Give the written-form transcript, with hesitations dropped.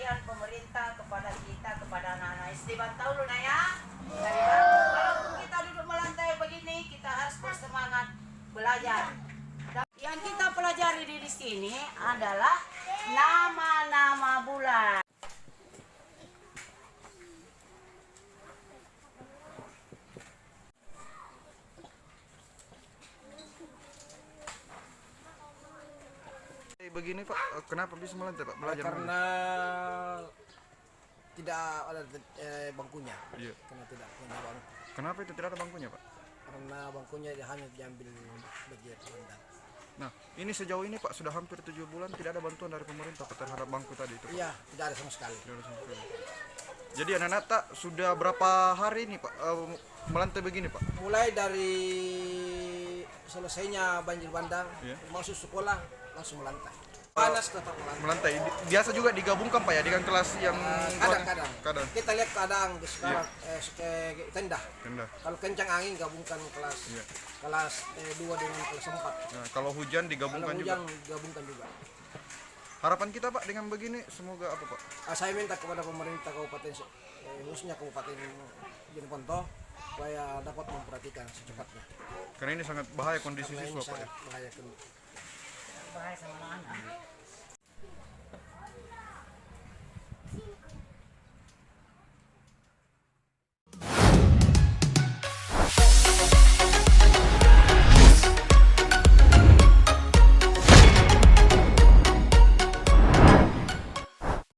anjuran pemerintah kepada kita, kepada anak-anak SD Bantau Luna ya. Dari walaupun kita duduk melantai begini, kita harus bersemangat belajar. Dan yang kita pelajari di sini adalah nama-nama bulan. Begini Pak, kenapa bisa melantai Pak belajar? Karena tidak ada bangkunya. Iya. Karena tidak punya bangku. Kenapa itu tidak ada bangkunya Pak? Karena bangkunya hanya diambil bagi Belanda. Nah, ini sejauh ini Pak sudah hampir 7 bulan tidak ada bantuan dari pemerintah Pak terhadap bangku tadi itu Pak? Iya, tidak ada sama sekali. Tidak ada sama sekali. Jadi anak-anak tak sudah berapa hari ini Pak melantai begini Pak? Mulai dari selesainya banjir bandang, Iya. masuk sekolah langsung melantai. Panas tetap melantai. Melantai. Biasa juga digabungkan Pak ya dengan kelas yang Kadang. Kita lihat kadang sekarang tenda. Tenda. Kalau kencang angin gabungkan kelas Iya. kelas 2 dengan kelas 4. Nah, kalau hujan Kalau digabungkan hujan juga. gabungkan juga. Harapan kita Pak dengan begini semoga apa Pak? Saya minta kepada pemerintah kabupaten khususnya Kabupaten Jeneponto supaya dapat memperhatikan secepatnya. Karena ini sangat bahaya kondisi Karena ini siswa Pak ya. sangat bahaya. Bahaya sama anak-anak.